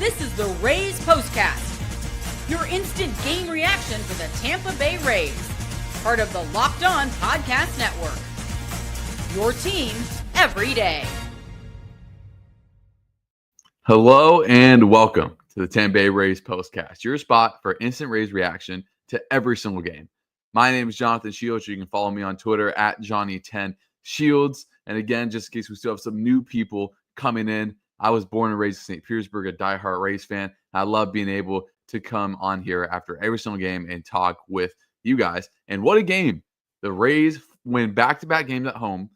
This is the Rays POSTCAST, your instant game reaction for the Tampa Bay Rays, part of the Locked On Podcast Network. Your team every day. Hello and welcome to the Tampa Bay Rays POSTCAST, your spot for instant Rays reaction to every single game. My name is Jonathan Shields. You can follow me on Twitter at Johnny10Shields. And again, just in case we still have some new people coming in, I was born and raised in St. Petersburg, a diehard Rays fan. I love being able to come on here after every single game and talk with you guys. And what a game. The Rays win back-to-back games at home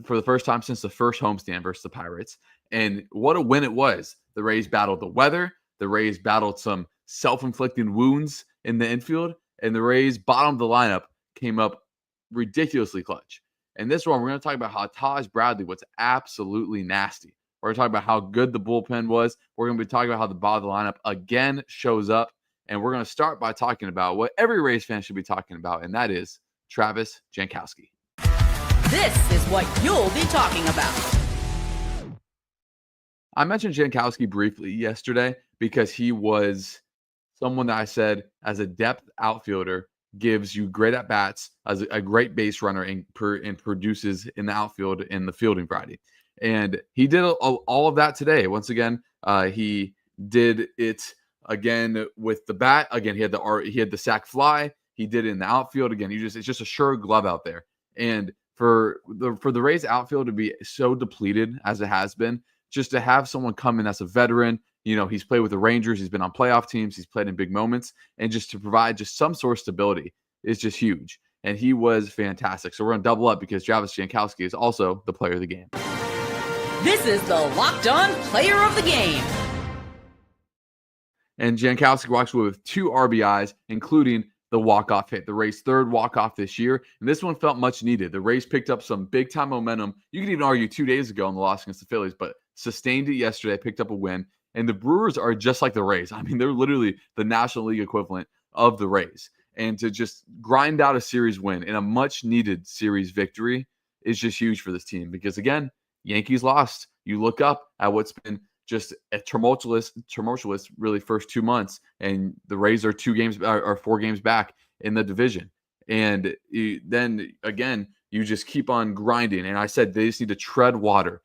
for the first time since the first homestand versus the Pirates. And what a win it was. The Rays battled the weather. The Rays battled some self-inflicted wounds in the infield. And the Rays, bottom of the lineup, came up ridiculously clutch. And this one, we're going to talk about how Taj Bradley was absolutely nasty. We're going to talk about how good the bullpen was. We're going to be talking about how the bottom of the lineup again shows up. And we're going to start by talking about what every Rays fan should be talking about, and that is Travis Jankowski. This is what you'll be talking about. I mentioned Jankowski briefly yesterday because he was someone that I said as a depth outfielder gives you great at-bats, as a great base runner, and produces in the outfield in the fielding variety. And he did all of that today. Once again, he did it again with the bat. Again, he had the sac fly. He did it in the outfield. Again, it's just a sure glove out there. And for the Rays outfield to be so depleted as it has been, just to have someone come in as a veteran, he's played with the Rangers, he's been on playoff teams, he's played in big moments, and just to provide just some sort of stability is just huge. And he was fantastic. So we're going to double up because Travis Jankowski is also the player of the game. This is the Locked On Player of the Game. And Jankowski walks away with 2 RBIs, including the walk-off hit, the Rays' third walk-off this year. And this one felt much needed. The Rays picked up some big-time momentum. You could even argue 2 days ago in the loss against the Phillies, but sustained it yesterday, picked up a win. And the Brewers are just like the Rays. I mean, they're literally the National League equivalent of the Rays. And to just grind out a series win in a much-needed series victory is just huge for this team. Because, again, Yankees lost. You look up at what's been just a tumultuous really first 2 months, and the Rays are 4 games back in the division. And then again, you just keep on grinding. And I said they just need to tread water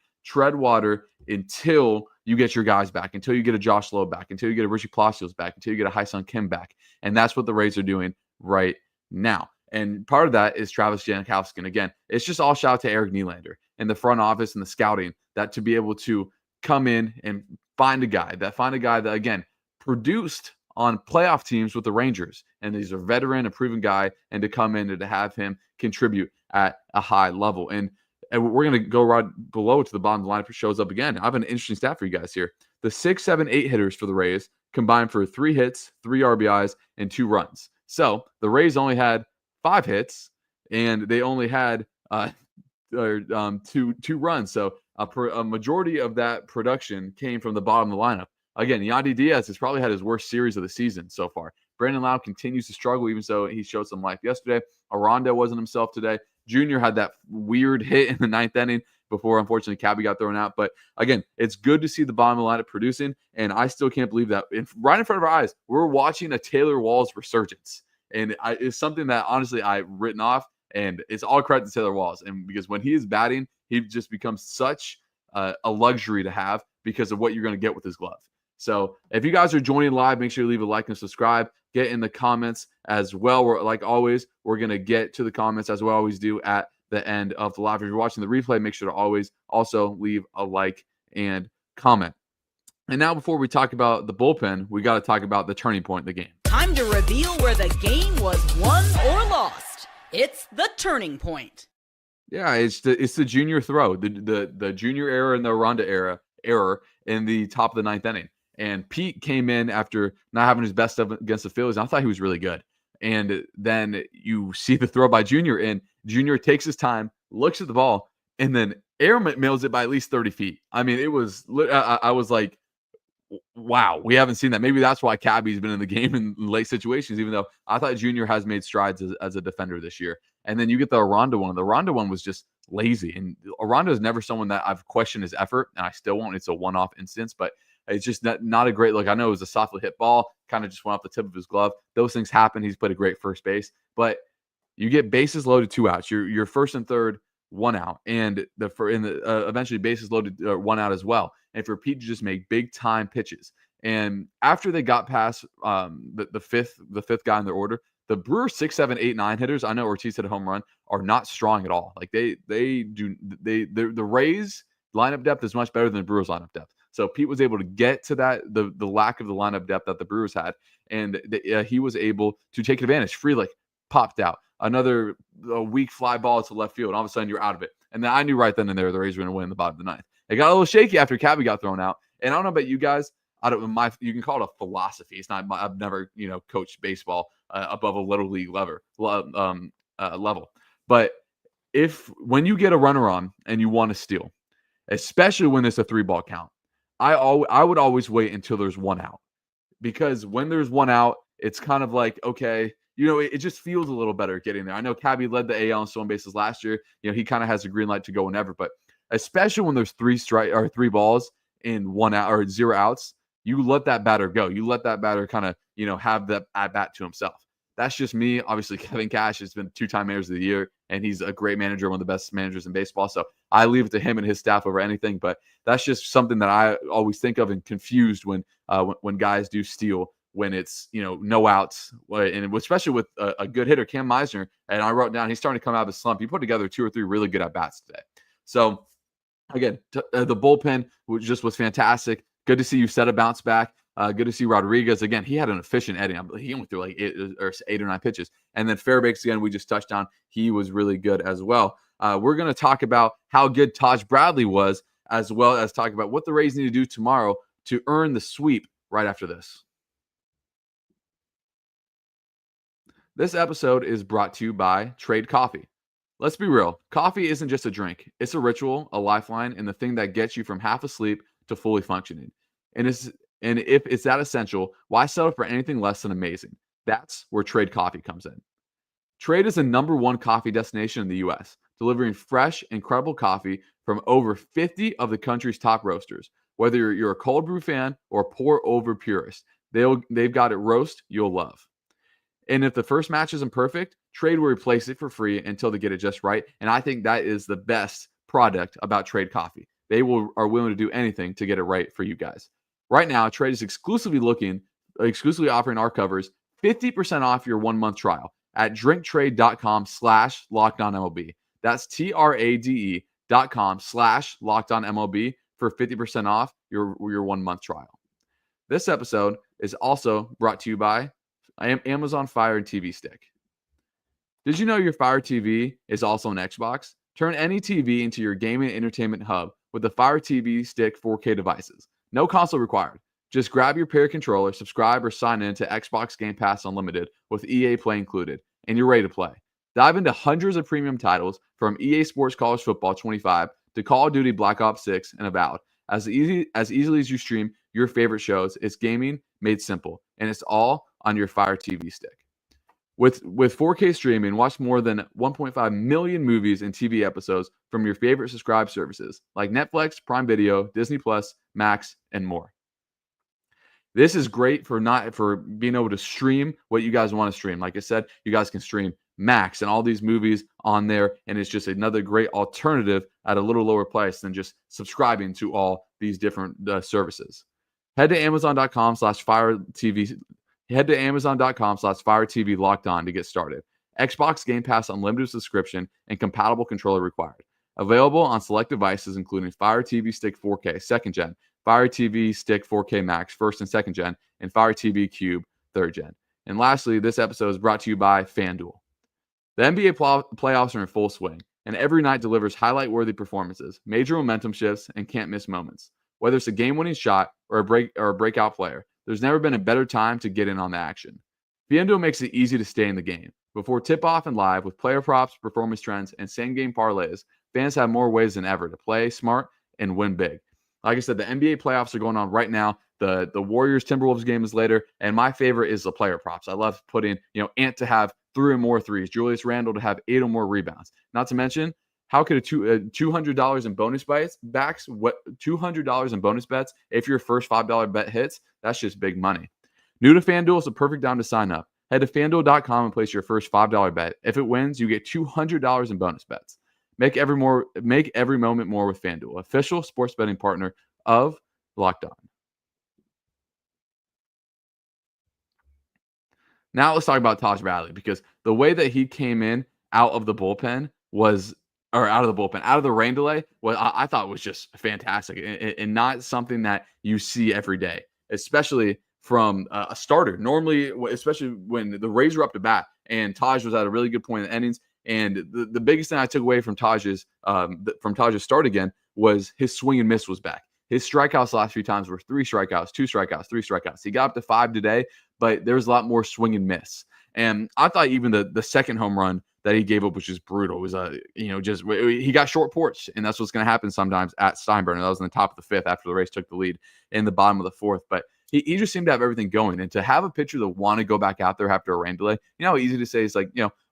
until you get your guys back, until you get a Josh Lowe back, until you get a Richie Pistachios back, until you get a Hyun Kim back. And that's what the Rays are doing right now. And part of that is Travis Jankowski. And again, it's just all shout out to Eric Nylander and the front office and the scouting, that to be able to come in and find a guy that, again, produced on playoff teams with the Rangers. And he's a veteran, a proven guy, and to come in and to have him contribute at a high level. And we're going to go right below to the bottom of the lineup. It shows up again. I have an interesting stat for you guys here. The 6, 7, 8 hitters for the Rays combined for 3 hits, 3 RBIs, and 2 runs. So the Rays only had 5 hits, and they only had 2 runs. So a majority of that production came from the bottom of the lineup. Again, Yandy Diaz has probably had his worst series of the season so far. Brandon Lau continues to struggle, even so he showed some life yesterday. Aranda wasn't himself today. Junior had that weird hit in the 9th inning before, unfortunately, Cabby got thrown out. But again, it's good to see the bottom of the lineup producing, and I still can't believe that right in front of our eyes, we're watching a Taylor Walls resurgence. And it's something that, honestly, I've written off, and it's all credit to Taylor Walls. And because when he is batting, he just becomes such a luxury to have because of what you're going to get with his glove. So if you guys are joining live, make sure you leave a like and subscribe. Get in the comments as well. Like always, we're going to get to the comments as we always do at the end of the live. If you're watching the replay, make sure to always also leave a like and comment. And now before we talk about the bullpen, we got to talk about the turning point in the game. Time to reveal where the game was won or lost. It's the turning point. Yeah, it's the junior throw, the junior error and the Aranda error in the top of the 9th inning. And Pete came in after not having his best stuff against the Phillies. I thought he was really good. And then you see the throw by Junior, and Junior takes his time, looks at the ball, and then mails it by at least 30 feet. I mean, it was I was like, wow, we haven't seen that. Maybe that's why Cabby's been in the game in late situations, even though I thought Junior has made strides as a defender this year. And then you get the Aranda one. The Aranda one was just lazy. And Aranda is never someone that I've questioned his effort, and I still won't. It's a one-off instance. But It's just not a great look. I know it was a softly hit ball, kind of just went off the tip of his glove. Those things happen. He's played a great first base, but you get bases loaded, 2 outs. You're first and third, 1 out, and eventually bases loaded, 1 out as well. And for Pete to just make big time pitches, and after they got past the fifth guy in their order, the Brewers 6, 7, 8, 9 hitters, I know Ortiz hit a home run, are not strong at all. Like the Rays lineup depth is much better than the Brewers lineup depth. So Pete was able to get to that the lack of the lineup depth that the Brewers had, and he was able to take advantage. Frelick popped out. Another weak fly ball to left field. And all of a sudden, you're out of it. And then I knew right then and there the Rays were going to win in the bottom of the ninth. It got a little shaky after Cabby got thrown out. And I don't know about you guys. You can call it a philosophy. It's not. I've never coached baseball above a little league level. But when you get a runner on and you want to steal, especially when it's a 3-ball count, I would always wait until there's 1 out, because when there's 1 out, it's kind of like, okay. It just feels a little better getting there. I know Cabby led the AL in stolen bases last year. He kind of has a green light to go whenever, but especially when there's 3 balls in 1 out or 0 outs, you let that batter go. You let that batter kind of, have that at bat to himself. That's just me. Obviously, Kevin Cash has been 2-time manager of the year, and he's a great manager, one of the best managers in baseball. So I leave it to him and his staff over anything. But that's just something that I always think of and confused when guys do steal, when it's no outs, and especially with a good hitter, Cam Meisner. And I wrote down he's starting to come out of his slump. He put together 2 or 3 really good at bats today. So again, the bullpen was fantastic. Good to see you set a bounce back. Good to see Rodriguez again. He had an efficient inning. He went through like 8 or 9 pitches, and then Fairbanks again. We just touched on. He was really good as well. We're going to talk about how good Taj Bradley was, as well as talk about what the Rays need to do tomorrow to earn the sweep. Right after this. This episode is brought to you by Trade Coffee. Let's be real. Coffee isn't just a drink. It's a ritual, a lifeline, and the thing that gets you from half asleep to fully functioning. And if it's that essential, why settle for anything less than amazing? That's where Trade Coffee comes in. Trade is the #1 coffee destination in the U.S., delivering fresh, incredible coffee from over 50 of the country's top roasters. Whether you're a cold brew fan or pour over purist, they've got it roast you'll love. And if the first match isn't perfect, Trade will replace it for free until they get it just right. And I think that is the best product about Trade Coffee. They are willing to do anything to get it right for you guys. Right now, Trade is exclusively offering our covers 50% off your 1-month trial at drinktrade.com/LockedOnMLB. That's TRADE.com/LockedOnMLB for 50% off your 1-month trial. This episode is also brought to you by Amazon Fire TV Stick. Did you know your Fire TV is also an Xbox? Turn any TV into your gaming entertainment hub with the Fire TV Stick 4K devices. No console required. Just grab your pair controller, subscribe, or sign in to Xbox Game Pass Unlimited with EA Play included, and you're ready to play. Dive into hundreds of premium titles from EA Sports College Football 25 to Call of Duty Black Ops 6 and Avowed. As easily as you stream your favorite shows, it's gaming made simple, and it's all on your Fire TV Stick. With 4K streaming, watch more than 1.5 million movies and TV episodes from your favorite subscribe services like Netflix, Prime Video, Disney Plus, Max, and more. This is great for being able to stream what you guys want to stream. Like I said, you guys can stream Max and all these movies on there, and it's just another great alternative at a little lower price than just subscribing to all these different services. Head to Amazon.com/FireTV. Head to Amazon.com/FireTV Locked On to get started. Xbox Game Pass Unlimited subscription and compatible controller required. Available on select devices including Fire TV Stick 4K 2nd Gen, Fire TV Stick 4K Max 1st and 2nd Gen, and Fire TV Cube 3rd Gen. And lastly, this episode is brought to you by FanDuel. The NBA playoffs are in full swing, and every night delivers highlight-worthy performances, major momentum shifts, and can't-miss moments. Whether it's a game-winning shot or a breakout player, there's never been a better time to get in on the action. FanDuel makes it easy to stay in the game. Before tip-off and live, with player props, performance trends, and same-game parlays, fans have more ways than ever to play smart and win big. Like I said, the NBA playoffs are going on right now. The Warriors-Timberwolves game is later, and my favorite is the player props. I love putting, Ant to have 3 or more threes, Julius Randle to have 8 or more rebounds. Not to mention How could $200 in bonus backs? What $200 in bonus bets if your first $5 bet hits? That's just big money. New to FanDuel is the perfect time to sign up. Head to FanDuel.com and place your first $5 bet. If it wins, you get $200 in bonus bets. Make every moment more with FanDuel, official sports betting partner of Locked On. Now let's talk about Taj Bradley, because the way that he came in out of the bullpen out of the rain delay, I thought was just fantastic, and not something that you see every day, especially from a starter. Normally, especially when the Rays were up to bat and Taj was at a really good point in the innings. And the biggest thing I took away from Taj's start again was his swing and miss was back. His strikeouts the last few times were 3 strikeouts, 2 strikeouts, 3 strikeouts. He got up to 5 today, but there was a lot more swing and miss. And I thought even the second home run that he gave up was just brutal. It was he got short porch, and that's what's going to happen sometimes at Steinbrenner. That was in the top of the 5th after the Rays took the lead in the bottom of the 4th. But he just seemed to have everything going. And to have a pitcher that want to go back out there after a rain delay, how easy to say is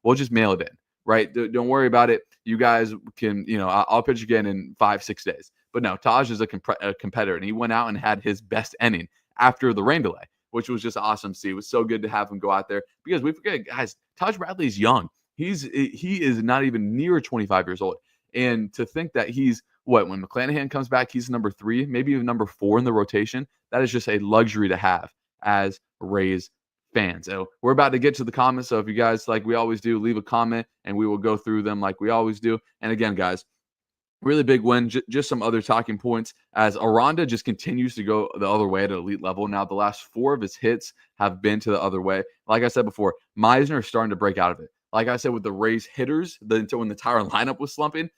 we'll just mail it in, right? Don't worry about it. You guys can, I'll pitch again in 5-6 days. But no, Taj is a competitor, and he went out and had his best inning after the rain delay, which was just awesome to see. It was so good to have him go out there, because we forget, guys, Taj Bradley's young. He is not even near 25 years old. And to think that he's when McClanahan comes back, he's number 3, maybe even number 4 in the rotation. That is just a luxury to have as Rays fans. So we're about to get to the comments. So if you guys, like we always do, leave a comment and we will go through them like we always do. And again, guys, really big win. Just some other talking points as Aranda just continues to go the other way at an elite level. Now, the last 4 of his hits have been to the other way. Like I said before, Meisner is starting to break out of it. Like I said, with the Rays hitters, when the entire lineup was slumping,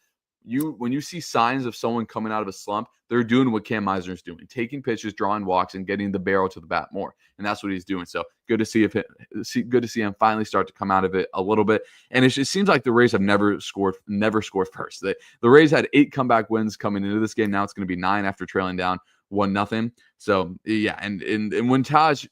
when you see signs of someone coming out of a slump, they're doing what Cam Meisner is doing, taking pitches, drawing walks, and getting the barrel to the bat more. And that's what he's doing. So good to see him finally start to come out of it a little bit. And it seems like the Rays have never scored first. The Rays had 8 comeback wins coming into this game. Now it's going to be 9 after trailing down 1-0. So yeah, and when Taj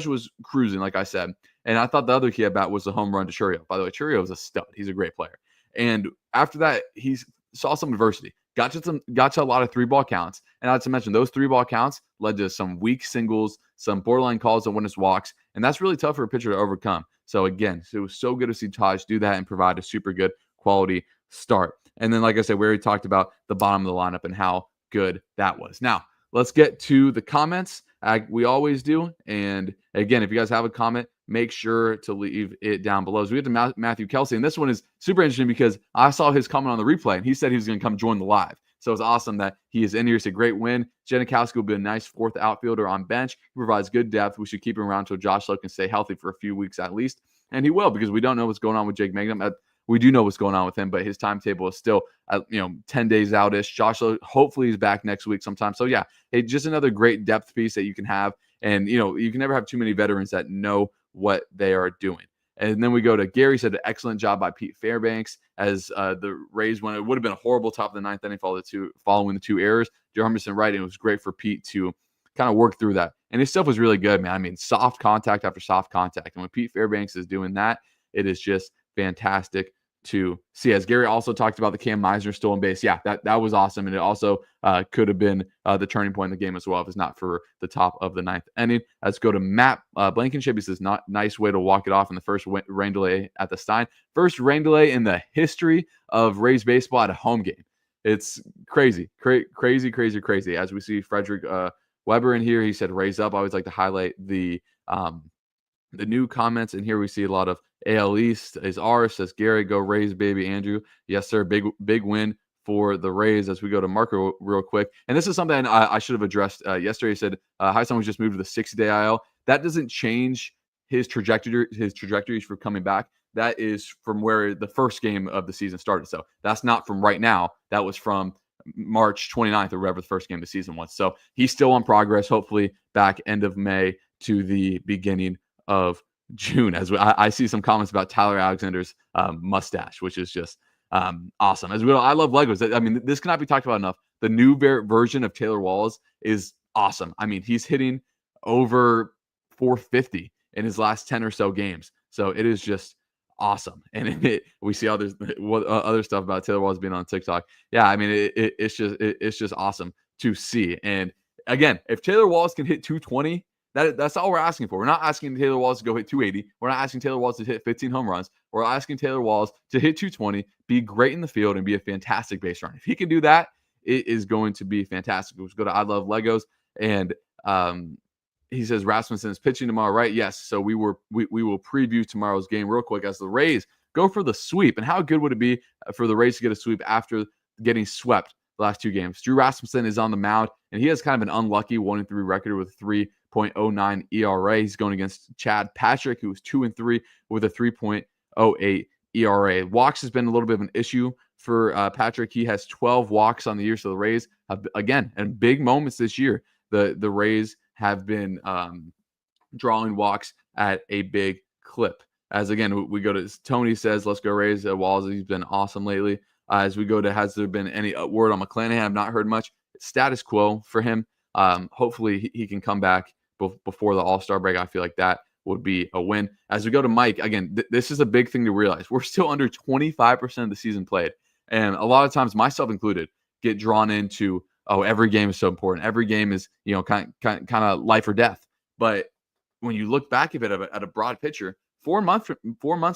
was cruising, like I said, and I thought the other key at bat was the home run to Churio. By the way, Churio is a stud. He's a great player. And after that, he saw some adversity. Got to a lot of 3-ball counts. And not to mention, those 3-ball counts led to some weak singles, some borderline calls that went as walks. And that's really tough for a pitcher to overcome. So again, it was so good to see Taj do that and provide a super good quality start. And then, like I said, we already talked about the bottom of the lineup and how good that was. Now, let's get to the comments. We always do. And again, if you guys have a comment, make sure to leave it down below. So we get to Matthew Kelsey, and this one is super interesting because I saw his comment on the replay, and he said he was going to come join the live. So it's awesome that he is in here. It's a great win. Janowski will be a nice 4th outfielder on bench. He provides good depth. We should keep him around until Josh Lowe can stay healthy for a few weeks at least. And he will, because we don't know what's going on with Jake Mangum. We do know what's going on with him, but his timetable is still, 10 days out-ish. Josh Lowe, hopefully he's back next week sometime. So yeah, just another great depth piece that you can have. And, you can never have too many veterans that know what they are doing. And then we go to Gary, said an excellent job by Pete Fairbanks as the Rays won. It would have been a horrible top of the 9th inning following the 2 errors. Joe Hermanson right, and it was great for Pete to kind of work through that. And his stuff was really good, man. I mean, soft contact after soft contact. And when Pete Fairbanks is doing that, it is just fantastic to see. As Gary also talked about the Cam Meisner stolen base. Yeah, that was awesome. And it also could have been the turning point in the game as well if it's not for the top of the 9th inning. Let's go to Matt Blankenship. He says, nice way to walk it off in the first rain delay at the Stein. First rain delay in the history of Rays baseball at a home game. It's crazy. Crazy. As we see Frederick Weber in here, he said, Rays up. I always like to highlight the new comments. And here we see a lot of AL East is ours, says Gary, go Rays, baby. Andrew, yes, sir. Big win for the Rays. As we go to Marco real quick. And this is something I should have addressed yesterday. He said, Hyson was just moved to the 60-day IL. That doesn't change his trajectories for coming back. That is from where the first game of the season started. So that's not from right now. That was from March 29th or whatever the first game of the season was. So he's still on progress, hopefully back end of May to the beginning of June, as I see some comments about Tyler Alexander's mustache, which is just awesome. As I love Legos. I mean, this cannot be talked about enough. The new version of Taylor Walls is awesome. I mean, he's hitting over 450 in his last 10 or so games. So it is just awesome. And we see other stuff about Taylor Walls being on TikTok. Yeah, I mean, it's just awesome to see. And again, if Taylor Walls can hit 220, that's all we're asking for. We're not asking Taylor Walls to go hit 280. We're not asking Taylor Walls to hit 15 home runs. We're asking Taylor Walls to hit 220, be great in the field, and be a fantastic base runner. If he can do that, it is going to be fantastic. Let's go to I Love Legos. And he says Rasmussen is pitching tomorrow, right? Yes. So we will preview tomorrow's game real quick as the Rays go for the sweep. And how good would it be for the Rays to get a sweep after getting swept the last 2 games? Drew Rasmussen is on the mound, and he has kind of an unlucky 1-3 record with a 3.09 ERA. He's going against Chad Patrick, who was 2-3 with a 3.08 ERA. Walks has been a little bit of an issue for Patrick. He has 12 walks on the year. So the Rays have, again, in big moments this year, the Rays have been drawing walks at a big clip. As again, we go to Tony says, let's go Rays. Walls, he's been awesome lately. As we go to, has there been any word on McClanahan? I've not heard much. Status quo for him. Hopefully he can come back before the All-Star break. I feel like that would be a win. As we go to Mike, again, this is a big thing to realize. We're still under 25% of the season played. And a lot of times, myself included, get drawn into, oh, every game is so important. Every game is, kind of life or death. But when you look back at it at a broad picture, 4 months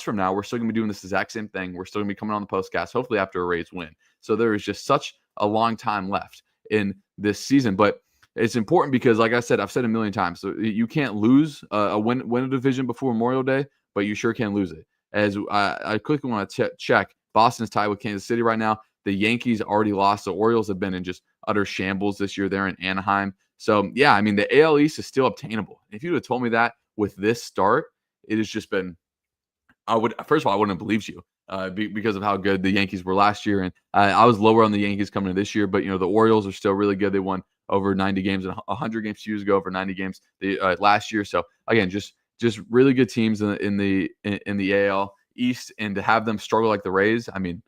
from now, we're still going to be doing this exact same thing. We're still going to be coming on the postcast, hopefully after a Rays win. So there is just such a long time left in this season. But it's important because, like I said, I've said a million times, so you can't lose win a division before Memorial Day, but you sure can lose it. As I quickly want to check, Boston's tied with Kansas City right now. The Yankees already lost. The Orioles have been in just utter shambles this year. They're in Anaheim. So, yeah, I mean, the AL East is still obtainable. If you would have told me that with this start, it has just been first of all, I wouldn't have believed you because of how good the Yankees were last year. And I was lower on the Yankees coming into this year, but, the Orioles are still really good. They won over 90 games and 100 games 2 years ago, over 90 games last year. So, again, just really good teams in the AL East, and to have them struggle like the Rays, I mean,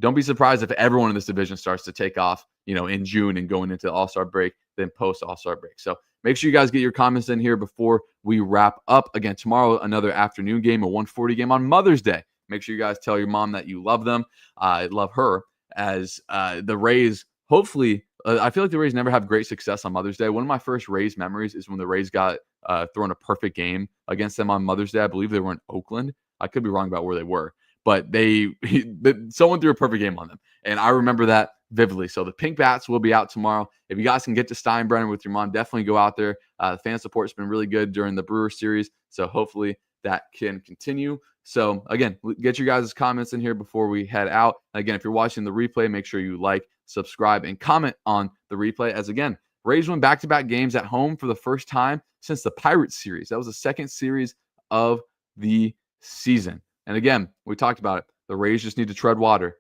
don't be surprised if everyone in this division starts to take off, in June and going into the All-Star break, then post All-Star break. So make sure you guys get your comments in here before we wrap up. Again, tomorrow, another afternoon game, a 1:40 game on Mother's Day. Make sure you guys tell your mom that you love them. I love her, as the Rays, hopefully, I feel like the Rays never have great success on Mother's Day. One of my first Rays memories is when the Rays got thrown a perfect game against them on Mother's Day. I believe they were in Oakland. I could be wrong about where they were, but someone threw a perfect game on them. And I remember that vividly. So the Pink Bats will be out tomorrow. If you guys can get to Steinbrenner with your mom, definitely go out there. The fan support's been really good during the Brewers series. So hopefully that can continue. So again, get your guys' comments in here before we head out. Again, if you're watching the replay, make sure you like, subscribe, and comment on the replay. As again, Rays won back-to-back games at home for the first time since the Pirates series. That was the second series of the season. And again, we talked about it. The Rays just need to tread water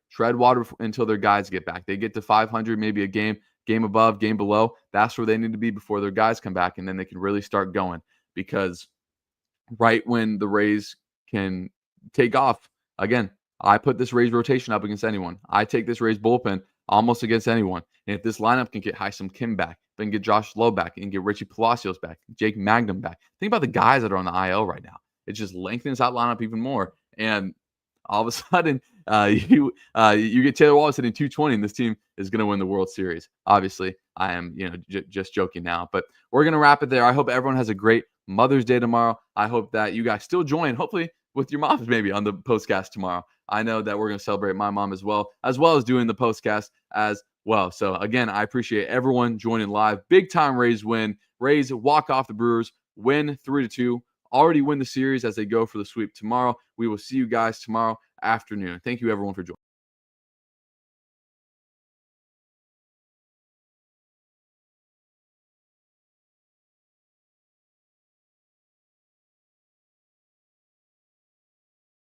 until their guys get back. They get to 500, maybe a game above, game below. That's where they need to be before their guys come back, and then they can really start going. Because right when the Rays can take off, again, I put this Rays rotation up against anyone. I take this Rays bullpen almost against anyone. And if this lineup can get Hyson Kim back, then get Josh Lowe back, and get Richie Palacios back, Jake Magnum back. Think about the guys that are on the IL right now. It just lengthens that lineup even more. And all of a sudden, you get Taylor Walls hitting 220, and this team is going to win the World Series. Obviously, I am just joking now, but we're going to wrap it there. I hope everyone has a great Mother's Day tomorrow. I hope that you guys still join, hopefully with your moms maybe on the postcast tomorrow. I know that we're going to celebrate my mom as well as doing the postcast as well. So again, I appreciate everyone joining live. Big time Rays win. Rays walk off the Brewers, win 3-2. Already win the series as they go for the sweep tomorrow. We will see you guys tomorrow afternoon. Thank you, everyone, for joining.